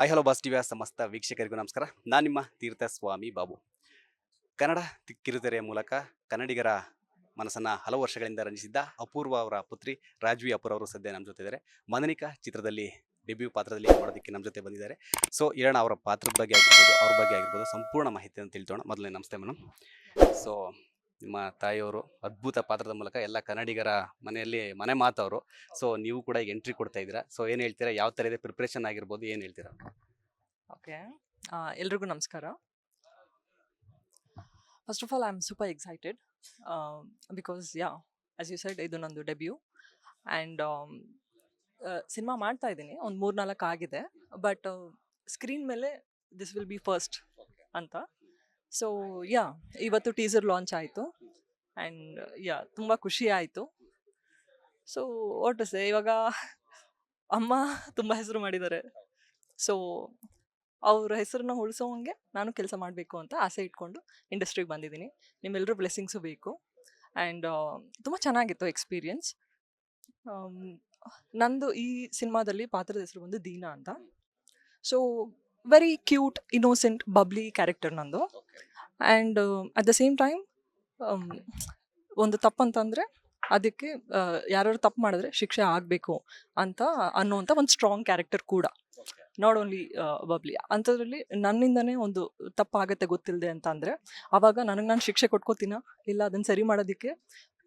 Hello boss ಟಿವಿಯ ಸಮಸ್ತ ವೀಕ್ಷಕರಿಗೂ ನಮಸ್ಕಾರ. ನಾನು ನಿಮ್ಮ ತೀರ್ಥಸ್ವಾಮಿ ಬಾಬು. ಕನ್ನಡ ಕಿರುತೆರೆಯ ಮೂಲಕ ಕನ್ನಡಿಗರ ಮನಸ್ಸನ್ನ ಹಲವು ವರ್ಷಗಳಿಂದ ರಂಜಿಸಿದ್ದ ಅಪೂರ್ವ ಅವರ ಪುತ್ರಿ ರಾಜ್ವಿ ಅಪೂರ್ ಅವರು ಸದ್ಯ ನಮ್ಮ ಜೊತೆ ಇದ್ದಾರೆ. ಮದನಿಕಾ ಚಿತ್ರದಲ್ಲಿ ಡೆಬ್ಯೂ ಪಾತ್ರದಲ್ಲಿ ಮಾಡೋದಕ್ಕೆ ನಮ್ಮ ಜೊತೆ ಬಂದಿದ್ದಾರೆ. ಸೊ ಹೇಳೋಣ ಅವರ ಪಾತ್ರದ ಬಗ್ಗೆ ಆಗಿರ್ಬೋದು, ಅವ್ರ ಬಗ್ಗೆ ಆಗಿರ್ಬೋದು ಸಂಪೂರ್ಣ ಮಾಹಿತಿಯನ್ನು ತಿಳ್ಕೊಳ್ಳೋಣ. ಮೊದಲನೇ ನಮಸ್ತೆ ಮೇಡಮ್. ಸೊ ನಿಮ್ಮ ತಾಯಿಯವರು ಅದ್ಭುತ ಪಾತ್ರದ ಮೂಲಕ ಎಲ್ಲ ಕನ್ನಡಿಗರ ಮನೆಯಲ್ಲಿ ಮನೆ ಮಾತವರು. ಸೊ ನೀವು ಕೂಡ ಈಗ ಎಂಟ್ರಿ ಕೊಡ್ತಾ ಇದ್ದೀರಾ. ಸೊ ಏನು ಹೇಳ್ತೀರಾ? ಯಾವ ಥರ ಇದೆ ಪ್ರಿಪ್ರೇಷನ್ ಆಗಿರ್ಬೋದು, ಏನು ಹೇಳ್ತೀರಾ? ಓಕೆ. ಎಲ್ರಿಗೂ ನಮಸ್ಕಾರ. First of all I am super excited because as you said ಇದು ನಂದು ಡೆಬ್ಯೂ ಆ್ಯಂಡ್ ಸಿನಿಮಾ ಮಾಡ್ತಾ ಇದ್ದೀನಿ. ಒಂದು 3-4 ಆಗಿದೆ, ಬಟ್ ಸ್ಕ್ರೀನ್ ಮೇಲೆ ದಿಸ್ ವಿಲ್ ಬಿ ಫಸ್ಟ್ ಅಂತ. ಸೊ ಇವತ್ತು ಟೀಸರ್ ಲಾಂಚ್ ಆಯಿತು ಆ್ಯಂಡ್ ತುಂಬ ಖುಷಿ ಆಯಿತು. ಸೊ ವಾಟ್ ಸೇ, ಇವಾಗ ಅಮ್ಮ ತುಂಬ ಹೆಸರು ಮಾಡಿದ್ದಾರೆ. ಸೊ ಅವ್ರ ಹೆಸರನ್ನ ಉಳಿಸೋವಂಗೆ ನಾನು ಕೆಲಸ ಮಾಡಬೇಕು ಅಂತ ಆಸೆ ಇಟ್ಕೊಂಡು ಇಂಡಸ್ಟ್ರಿಗೆ ಬಂದಿದ್ದೀನಿ. ನಿಮ್ಮೆಲ್ಲರೂ ಬ್ಲೆಸ್ಸಿಂಗ್ಸು ಬೇಕು. ಆ್ಯಂಡ್ ತುಂಬ ಚೆನ್ನಾಗಿತ್ತು ಎಕ್ಸ್ಪೀರಿಯನ್ಸ್. ನಂದು ಈ ಸಿನಿಮಾದಲ್ಲಿ ಪಾತ್ರದ ಹೆಸರು ಬಂದು ದೀನಾ ಅಂತ. So very cute, innocent, bubbly character ನಂದು. And at the same time ಒಂದು ತಪ್ಪಂತಂದರೆ ಅದಕ್ಕೆ ಯಾರು ತಪ್ಪು ಮಾಡಿದ್ರೆ ಶಿಕ್ಷೆ ಆಗಬೇಕು ಅಂತ ಅನ್ನೋವಂಥ ಒಂದು ಸ್ಟ್ರಾಂಗ್ ಕ್ಯಾರೆಕ್ಟರ್ ಕೂಡ. ನಾಟ್ ಓನ್ಲಿ ಬಬ್ಲಿ ಅಂಥದ್ರಲ್ಲಿ ನನ್ನಿಂದನೇ ಒಂದು ತಪ್ಪಾಗತ್ತೆ ಗೊತ್ತಿಲ್ಲದೆ ಅಂತ ಅಂದರೆ ಆವಾಗ ನನಗೆ ನಾನು ಶಿಕ್ಷೆ ಕೊಟ್ಕೋತೀನ, ಇಲ್ಲ ಅದನ್ನು ಸರಿ ಮಾಡೋದಕ್ಕೆ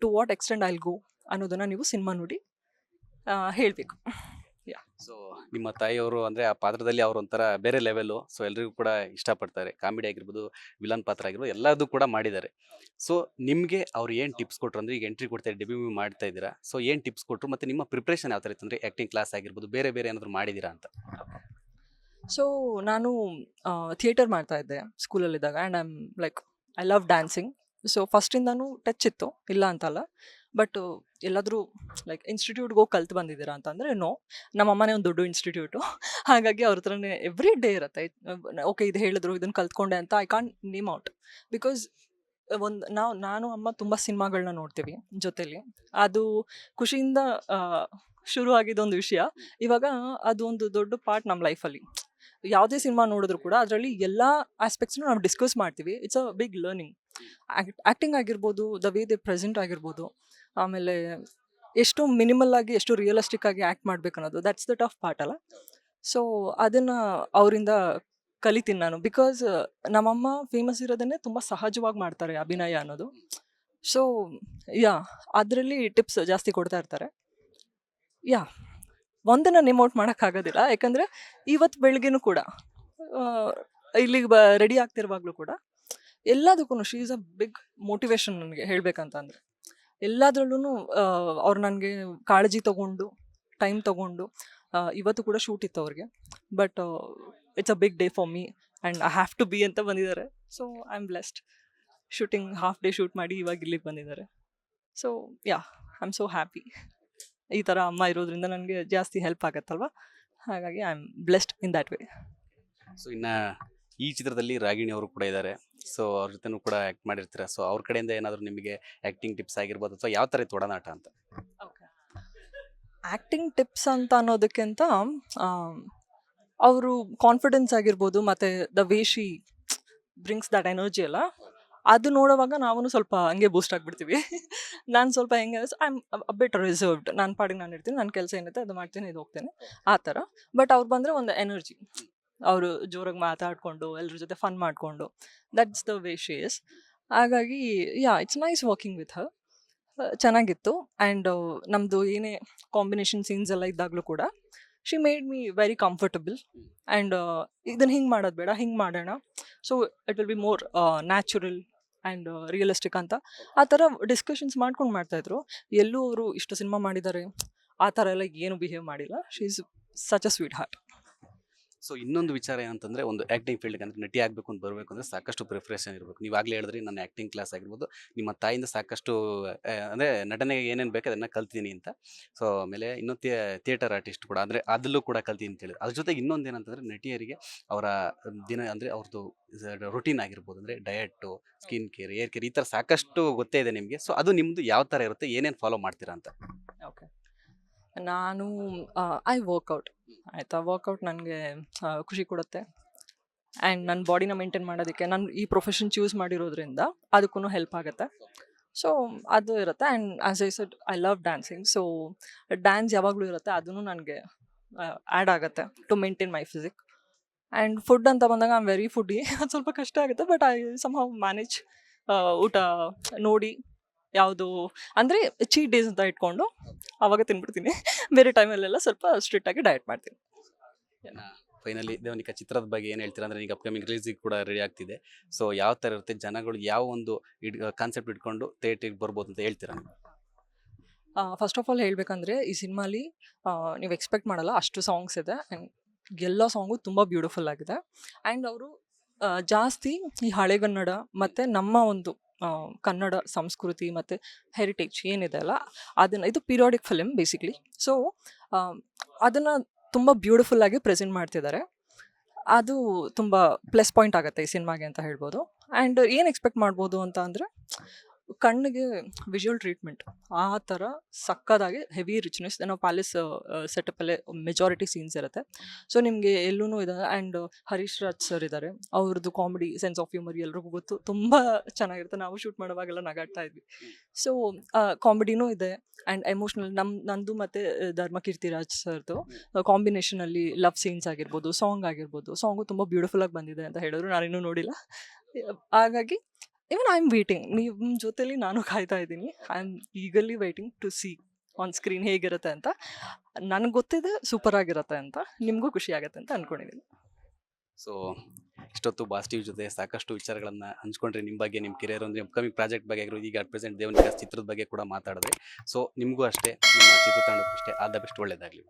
to what extent I'll go ಅನ್ನೋದನ್ನು ನೀವು ಸಿನಿಮಾ ನೋಡಿ ಹೇಳಬೇಕು. ಸೊ ನಿಮ್ಮ ತಾಯಿಯವರು ಅಂದರೆ ಆ ಪಾತ್ರದಲ್ಲಿ ಅವರು ಒಂಥರ ಬೇರೆ ಲೆವೆಲ್ಲು. ಸೊ ಎಲ್ರಿಗೂ ಕೂಡ ಇಷ್ಟಪಡ್ತಾರೆ. ಕಾಮಿಡಿ ಆಗಿರ್ಬೋದು, ವಿಲನ್ ಪಾತ್ರ ಆಗಿರ್ಬೋದು, ಎಲ್ಲದೂ ಕೂಡ ಮಾಡಿದ್ದಾರೆ. ಸೊ ನಿಮಗೆ ಅವ್ರು ಏನು ಟಿಪ್ಸ್ ಕೊಟ್ಟರು? ಅಂದರೆ ಈಗ ಎಂಟ್ರಿ ಕೊಡ್ತಾ ಡೆಬ್ಯೂ ಮಾಡ್ತಾ ಇದ್ದೀರಾ. ಸೊ ಏನು ಟಿಪ್ಸ್ ಕೊಟ್ಟರು? ಮತ್ತು ನಿಮ್ಮ ಪ್ರಿಪ್ರೇಷನ್ ಯಾವ ಥರ ಇತ್ತು? ಅಂದರೆ ಆ್ಯಕ್ಟಿಂಗ್ ಕ್ಲಾಸ್ ಆಗಿರ್ಬೋದು, ಬೇರೆ ಬೇರೆ ಏನಾದರೂ ಮಾಡಿದ್ದೀರಾ ಅಂತ? ಸೊ ನಾನು ಥಿಯೇಟರ್ ಮಾಡ್ತಾ ಇದ್ದೆ ಸ್ಕೂಲಲ್ಲಿದ್ದಾಗ and I love dancing. So ಫಸ್ಟಿಂದನೂ ಟಚ್ ಇತ್ತು, ಇಲ್ಲ ಅಂತಲ್ಲ. ಬಟ್ ಎಲ್ಲಾದರೂ ಇನ್ಸ್ಟಿಟ್ಯೂಟ್ಗೆ ಹೋಗಿ ಕಲ್ತು ಬಂದಿದ್ದೀರಾ ಅಂತಂದರೆ ನೋ. ನಮ್ಮಮ್ಮನೇ ಒಂದು ದೊಡ್ಡ ಇನ್ಸ್ಟಿಟ್ಯೂಟು. ಹಾಗಾಗಿ ಅವ್ರ ಹತ್ರನೇ ಎವ್ರಿ ಡೇ ಇರುತ್ತೆ. ಓಕೆ, ಇದು ಹೇಳಿದ್ರು, ಇದನ್ನು ಕಲ್ತ್ಕೊಂಡೆ ಅಂತ I can't name out. Because ನಾನು ಅಮ್ಮ ತುಂಬ ಸಿನಿಮಾಗಳನ್ನ ನೋಡ್ತೀವಿ ಜೊತೆಲಿ. ಅದು ಖುಷಿಯಿಂದ ಶುರು ಆಗಿದ್ದೊಂದು ವಿಷಯ. ಇವಾಗ ಅದು ಒಂದು ದೊಡ್ಡ ಪಾರ್ಟ್ ನಮ್ಮ ಲೈಫಲ್ಲಿ. ಯಾವುದೇ ಸಿನಿಮಾ ನೋಡಿದ್ರು ಕೂಡ ಅದರಲ್ಲಿ ಎಲ್ಲ ಆಸ್ಪೆಕ್ಟ್ಸ್ನು ನಾವು ಡಿಸ್ಕಸ್ ಮಾಡ್ತೀವಿ. It's a big learning. Acting ಆಗಿರ್ಬೋದು, ದ ವೇ ದೇ ಪ್ರೆಸೆಂಟ್ ಆಗಿರ್ಬೋದು, ಆಮೇಲೆ ಎಷ್ಟು ಮಿನಿಮಲ್ ಆಗಿ ಎಷ್ಟು ರಿಯಲಿಸ್ಟಿಕ್ ಆಗಿ ಆ್ಯಕ್ಟ್ ಮಾಡ್ಬೇಕು ಅನ್ನೋದು, ದಟ್ಸ್ ದ ಟಫ್ ಪಾರ್ಟ್ ಅಲ್ಲ. ಸೊ ಅದನ್ನು ಅವರಿಂದ ಕಲಿತೀನಿ ನಾನು. ಬಿಕಾಸ್ ನಮ್ಮಮ್ಮ ಫೇಮಸ್ ಇರೋದನ್ನೇ ತುಂಬ ಸಹಜವಾಗಿ ಮಾಡ್ತಾರೆ ಅಭಿನಯ ಅನ್ನೋದು. ಸೊ ಅದರಲ್ಲಿ ಟಿಪ್ಸ್ ಜಾಸ್ತಿ ಕೊಡ್ತಾ ಇರ್ತಾರೆ. ಒಂದನ್ನು ನೇಮೌಟ್ ಮಾಡೋಕ್ಕಾಗೋದಿಲ್ಲ, ಯಾಕಂದರೆ ಇವತ್ತು ಬೆಳಗ್ಗೆನೂ ಕೂಡ ಇಲ್ಲಿಗೆ ರೆಡಿ ಆಗ್ತಿರುವಾಗಲೂ ಕೂಡ ಎಲ್ಲದಕ್ಕೂ she is a big motivation ನನಗೆ ಹೇಳಬೇಕಂತಂದರೆ. ಎಲ್ಲದರಲ್ಲೂ ಅವ್ರು ನನಗೆ ಕಾಳಜಿ ತೊಗೊಂಡು, ಟೈಮ್ ತೊಗೊಂಡು, ಇವತ್ತು ಕೂಡ ಶೂಟ್ ಇತ್ತು ಅವ್ರಿಗೆ. But it's a big day for me and I have to be ಅಂತ ಬಂದಿದ್ದಾರೆ. So I am blessed. Shooting half day shoot ಮಾಡಿ ಇವಾಗ ಇಲ್ಲಿಗೆ ಬಂದಿದ್ದಾರೆ. So I am so happy. ಈ ಥರ ಅಮ್ಮ ಇರೋದ್ರಿಂದ ನನಗೆ ಜಾಸ್ತಿ ಹೆಲ್ಪ್ ಆಗತ್ತಲ್ವ. ಹಾಗಾಗಿ I am blessed in that way. So ಇನ್ನು ಈ ಚಿತ್ರದಲ್ಲಿ ರಾಗಿಣಿ ಅವರು ಕೂಡ ಇದ್ದಾರೆ. ಸೊ ಅವ್ರ ಜೊತೆನೂ ಕೂಡ ಆ್ಯಕ್ಟ್ ಮಾಡಿರ್ತೀರ. ಸೊ ಅವ್ರ ಕಡೆಯಿಂದ ಏನಾದರೂ ನಿಮಗೆ ಆ್ಯಕ್ಟಿಂಗ್ ಟಿಪ್ಸ್ ಆಗಿರ್ಬೋದು, ಅಥವಾ ಯಾವ ಥರ ಇತ್ತು ಒಡನಾಟ ಅಂತ? ಆ್ಯಕ್ಟಿಂಗ್ ಟಿಪ್ಸ್ ಅಂತ ಅನ್ನೋದಕ್ಕಿಂತ ಅವರು ಕಾನ್ಫಿಡೆನ್ಸ್ ಆಗಿರ್ಬೋದು, ಮತ್ತು the way she brings that energy ಅಲ್ಲ, ಅದು ನೋಡುವಾಗ ನಾವು ಸ್ವಲ್ಪ ಹಂಗೆ ಬೂಸ್ಟ್ ಆಗಿಬಿಡ್ತೀವಿ. ನಾನು ಸ್ವಲ್ಪ ಹೆಂಗೆ I am a bit reserved. ನನ್ನ ಪಾಡಿಗೆ ನಾನು ಇರ್ತೀನಿ, ನನ್ನ ಕೆಲಸ ಏನಿರುತ್ತೆ ಅದು ಮಾಡ್ತೀನಿ, ಇದು ಹೋಗ್ತೇನೆ ಆ ಥರ. ಬಟ್ ಅವ್ರು ಬಂದರೆ ಒಂದು ಎನರ್ಜಿ, ಅವರು ಜೋರಾಗಿ ಮಾತಾಡಿಕೊಂಡು ಎಲ್ಲರ ಜೊತೆ ಫನ್ ಮಾಡಿಕೊಂಡು, that's the way she is. ಹಾಗಾಗಿ it's nice working with her. ಚೆನ್ನಾಗಿತ್ತು. ಆ್ಯಂಡ್ ನಮ್ಮದು ಏನೇ ಕಾಂಬಿನೇಷನ್ ಸೀನ್ಸ್ ಎಲ್ಲ ಇದ್ದಾಗಲೂ ಕೂಡ she made me very comfortable. And ಇದನ್ನು ಹಿಂಗೆ ಮಾಡೋದು ಬೇಡ, ಹಿಂಗೆ ಮಾಡೋಣ, so it will be more natural and realistic ಅಂತ ಆ ಥರ ಡಿಸ್ಕಷನ್ಸ್ ಮಾಡ್ಕೊಂಡು ಮಾಡ್ತಾಯಿದ್ರು. ಎಲ್ಲೂ ಅವರು ಇಷ್ಟು ಸಿನಿಮಾ ಮಾಡಿದ್ದಾರೆ ಆ ಥರ ಎಲ್ಲ ಏನು ಬಿಹೇವ್ ಮಾಡಿಲ್ಲ. She is such a sweet heart. So ಇನ್ನೊಂದು ವಿಚಾರ ಏನಂತಂದರೆ, ಒಂದು ಆ್ಯಕ್ಟಿಂಗ್ ಫೀಲ್ಡ್ಗೆ ಅಂದರೆ ನಟಿ ಆಗಬೇಕು ಅಂತ ಬರಬೇಕು ಅಂದರೆ ಸಾಕಷ್ಟು ಪ್ರಿಪ್ರೇಷನ್ ಇರಬೇಕು. ನೀವು ಆಗಲೇ ಹೇಳಿದ್ರಿ, ನನ್ನ ಆ್ಯಕ್ಟಿಂಗ್ ಕ್ಲಾಸ್ ಆಗಿರ್ಬೋದು, ನಿಮ್ಮ ತಾಯಿಯಿಂದ ಸಾಕಷ್ಟು ಅಂದರೆ ನಟನೆಗೆ ಏನೇನು ಬೇಕು ಅದನ್ನು ಕಲ್ತೀನಿ ಅಂತ. ಸೊ ಆಮೇಲೆ ಇನ್ನೊಂದು ಥಿಯೇಟರ್ ಆರ್ಟಿಸ್ಟ್ ಕೂಡ, ಅಂದರೆ ಅದರಲ್ಲೂ ಕೂಡ ಕಲ್ತೀನಿ ಅಂತ ಹೇಳಿದ್ರು. ಅದ್ರ ಜೊತೆಗೆ ಇನ್ನೊಂದು ಏನಂತಂದರೆ, ನಟಿಯರಿಗೆ ಅವರ ದಿನ ಅಂದರೆ ಅವ್ರದ್ದು ರೊಟೀನ್ ಆಗಿರ್ಬೋದು, ಅಂದರೆ diet, skin care, air care, ಈ ಥರ ಸಾಕಷ್ಟು ಗೊತ್ತೇ ಇದೆ ನಿಮಗೆ. ಸೊ ಅದು ನಿಮ್ಮದು ಯಾವ ಥರ ಇರುತ್ತೆ, ಏನೇನು ಫಾಲೋ ಮಾಡ್ತೀರಾ ಅಂತ? ಓಕೆ. ನಾನು ಐ ವರ್ಕೌಟ್ ಆಯಿತಾ. ವರ್ಕೌಟ್ ನನಗೆ ಖುಷಿ ಕೊಡುತ್ತೆ. ಆ್ಯಂಡ್ ನನ್ನ ಬಾಡಿನ ಮೇಂಟೈನ್ ಮಾಡೋದಕ್ಕೆ ನಾನು ಈ ಪ್ರೊಫೆಷನ್ ಚೂಸ್ ಮಾಡಿರೋದ್ರಿಂದ ಅದಕ್ಕೂ ಹೆಲ್ಪ್ ಆಗುತ್ತೆ. ಸೊ ಅದು ಇರುತ್ತೆ. And as I said I love dancing. So dance ಯಾವಾಗಲೂ ಇರುತ್ತೆ, ಅದೂ ನನಗೆ ಆ್ಯಡ್ ಆಗುತ್ತೆ to maintain my physique. And food ಅಂತ ಬಂದಾಗ ಐ ಆಮ್ ವೆರಿ ಫುಡ್ಡಿ. ಅದು ಸ್ವಲ್ಪ ಕಷ್ಟ ಆಗುತ್ತೆ, ಬಟ್ ಐ ಸಮ್ಹೌ ಮ್ಯಾನೇಜ್. ಊಟ ನೋಡಿ ಯಾವುದು ಅಂದರೆ ಚೀಟ್ ಡೇಸ್ ಅಂತ ಇಟ್ಕೊಂಡು ಆವಾಗ ತಿನ್ಬಿಡ್ತೀನಿ. ಬೇರೆ ಟೈಮಲ್ಲೆಲ್ಲ ಸ್ವಲ್ಪ ಸ್ಟ್ರಿಕ್ಟಾಗಿ ಡಯಟ್ ಮಾಡ್ತೀನಿ. ಫೈನಲಿ ದೇವನಿಕಾ ಚಿತ್ರದ ಬಗ್ಗೆ ಏನು ಹೇಳ್ತೀರಾ ಅಂದರೆ ಈಗ ಅಪ್ಕಮಿಂಗ್ ರಿಲೀಸಿಗೆ ಕೂಡ ರೆಡಿ ಆಗ್ತಿದೆ. ಸೊ ಯಾವ ಥರ ಇರುತ್ತೆ, ಜನಗಳು ಯಾವ ಒಂದು ಕಾನ್ಸೆಪ್ಟ್ ಇಟ್ಕೊಂಡು ಥಿಯೇಟ್ರಿಗೆ ಬರ್ಬೋದು ಅಂತ ಹೇಳ್ತೀರಾ ನೀವು? ಫಸ್ಟ್ ಆಫ್ ಆಲ್ ಹೇಳಬೇಕಂದ್ರೆ ಈ ಸಿನಿಮಾಲಿ ನೀವು ಎಕ್ಸ್ಪೆಕ್ಟ್ ಮಾಡಲ್ಲ ಅಷ್ಟು ಸಾಂಗ್ಸ್ ಇದೆ. ಆ್ಯಂಡ್ ಎಲ್ಲ ಸಾಂಗು ತುಂಬ ಬ್ಯೂಟಿಫುಲ್ ಆಗಿದೆ. ಆ್ಯಂಡ್ ಅವರು ಜಾಸ್ತಿ ಈ ಹಳೆಗನ್ನಡ ಮತ್ತು ನಮ್ಮ ಒಂದು ಕನ್ನಡ ಸಂಸ್ಕೃತಿ ಮತ್ತು ಹೆರಿಟೇಜ್ ಏನಿದೆ ಅಲ್ಲ, ಅದನ್ನು ಇದು ಪೀರಿಯಾಡಿಕ್ ಫಿಲ್ಮ್ ಬೇಸಿಕ್ಲಿ. ಸೊ ಅದನ್ನು ತುಂಬ ಬ್ಯೂಟಿಫುಲ್ಲಾಗಿ ಪ್ರೆಸೆಂಟ್ ಮಾಡ್ತಿದ್ದಾರೆ. ಅದು ತುಂಬ ಪ್ಲಸ್ ಪಾಯಿಂಟ್ ಆಗುತ್ತೆ ಈ ಸಿನಿಮಾಗೆ ಅಂತ ಹೇಳ್ಬೋದು. ಆ್ಯಂಡ್ ಏನು ಎಕ್ಸ್ಪೆಕ್ಟ್ ಮಾಡ್ಬೋದು ಅಂತ ಅಂದರೆ ಕಣ್ಣಿಗೆ ವಿಜುವಲ್ ಟ್ರೀಟ್ಮೆಂಟ್ ಆ ಥರ ಸಕ್ಕದಾಗಿ ಹೆವಿ ರಿಚ್ನೆಸ್. ನಾವು ಪ್ಯಾಲೇಸ್ ಸೆಟಪ್ಪಲ್ಲೇ ಮೆಜಾರಿಟಿ ಸೀನ್ಸ್ ಇರುತ್ತೆ. ಸೊ ನಿಮಗೆ ಎಲ್ಲೂ ಇದೆ. ಆ್ಯಂಡ್ ಹರೀಶ್ ರಾಜ್ ಸರ್ ಇದ್ದಾರೆ, ಅವ್ರದ್ದು ಕಾಮಿಡಿ ಸೆನ್ಸ್ ಆಫ್ ಹ್ಯೂಮರ್ ಎಲ್ರಿಗೂ ಗೊತ್ತು, ತುಂಬ ಚೆನ್ನಾಗಿರುತ್ತೆ. ನಾವು ಶೂಟ್ ಮಾಡುವಾಗೆಲ್ಲ ನಗಾಡ್ತಾ ಇದ್ವಿ. ಸೊ ಕಾಮಿಡಿನೂ ಇದೆ ಆ್ಯಂಡ್ ಎಮೋಷ್ನಲ್. ನಂದು ಮತ್ತು ಧರ್ಮಕೀರ್ತಿರಾಜ್ ಸರ್ದು ಕಾಂಬಿನೇಷನಲ್ಲಿ ಲವ್ ಸೀನ್ಸ್ ಆಗಿರ್ಬೋದು, ಸಾಂಗ್ ಆಗಿರ್ಬೋದು. ಸಾಂಗು ತುಂಬ ಬ್ಯೂಟಿಫುಲ್ಲಾಗಿ ಬಂದಿದೆ ಅಂತ ಹೇಳಿದ್ರು, ನಾನಿನ್ನೂ ನೋಡಿಲ್ಲ. ಹಾಗಾಗಿ ಇವನ್ ಐ ಆಮ್ ವೇಟಿಂಗ್. ನಿಮ್ಮ ಜೊತೆಲಿ ನಾನು ಕಾಯ್ತಾ ಇದ್ದೀನಿ. ಐ ಆಮ್ ಈಗಲಿ waiting to see on screen ಹೇಗಿರುತ್ತೆ ಅಂತ. ನನಗೆ ಗೊತ್ತಿದೆ ಸೂಪರ್ ಆಗಿರುತ್ತೆ ಅಂತ, ನಿಮಗೂ ಖುಷಿ ಆಗುತ್ತೆ ಅಂತ ಅಂದ್ಕೊಂಡಿದ್ದೀನಿ. ಸೊ ಇಷ್ಟೊತ್ತು ಬಾಸ್ ಟಿವಿ ಜೊತೆ ಸಾಕಷ್ಟು ವಿಚಾರಗಳನ್ನು ಹಂಚ್ಕೊಂಡ್ರೆ ನಿಮ್ಮ ಬಗ್ಗೆ, ನಿಮ್ಮ ಕೆರಿಯರ್ ಅಂದರೆ ಅಪ್ಕಮಿಂಗ್ ಪ್ರಾಜೆಕ್ಟ್ ಬಗ್ಗೆ ಆಗಿರೋದು, ಈಗ ಅಟ್ ಪ್ರೆಸೆಂಟ್ ದೇವನಿಕಾ ಚಿತ್ರದ ಬಗ್ಗೆ ಕೂಡ ಮಾತಾಡಿದ್ರೆ. ಸೊ ನಿಮಗೂ ಅಷ್ಟೇ, ನಿಮ್ಮ ಚಿತ್ರತಂಡಕ್ಕೂ ಅಷ್ಟೇ ಆಲ್ ದ ಬೆಸ್ಟ್, ಒಳ್ಳೆಯದಾಗಲಿ.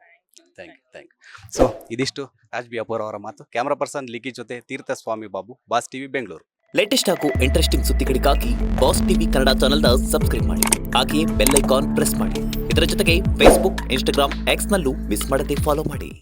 Thank you. ಸೊ ಇದಿಷ್ಟು ರಾಜ್ ಬಿ ಅಪೂರ್ ಅವರ ಮಾತು. ಕ್ಯಾಮ್ರಾ ಪರ್ಸನ್ ಲಿಖಿ ಜೊತೆ Theerthaswamy Babu, Boss TV Bengaluru. Latest ಹಾಗೂ ಇಂಟ್ರೆಸ್ಟಿಂಗ್ ಸುದ್ದಿಗಳಿಗಾಗಿ ಬಾಸ್ ಟಿವಿ ಕನ್ನಡ ಚಾನೆಲ್ನ ಸಬ್ಸ್ಕ್ರೈಬ್ ಮಾಡಿ. ಹಾಗೆಯೇ ಬೆಲ್ ಐಕಾನ್ ಪ್ರೆಸ್ ಮಾಡಿ. ಇದರ ಜೊತೆಗೆ ಫೇಸ್ಬುಕ್, ಇನ್ಸ್ಟಾಗ್ರಾಮ್, ಎಕ್ಸ್ನಲ್ಲೂ ಮಿಸ್ ಮಾಡದೆ ಫಾಲೋ ಮಾಡಿ.